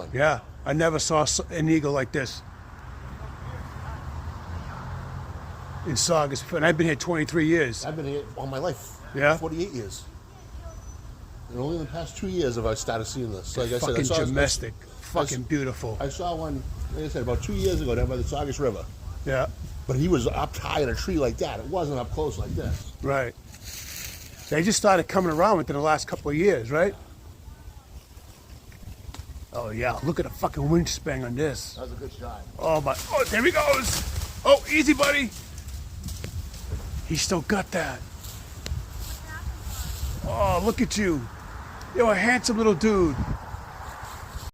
time. Yeah, I never saw an eagle like this in Saugus, and I've been here 23 years. I've been here all my life. Yeah? 48 years. And only in the past 2 years have I started seeing this. Like I said, I Fucking saw domestic, fucking beautiful. I saw one, like I said, about 2 years ago down by the Saugus River. Yeah, But he was up high in a tree like that. It wasn't up close like this. right. They just started coming around within the last couple of years, right? Oh yeah, look at the fucking wingspan on this. That was a good shot. Oh my, oh, there he goes. Oh, easy, buddy. He still got that. Oh, look at you. You're a handsome little dude.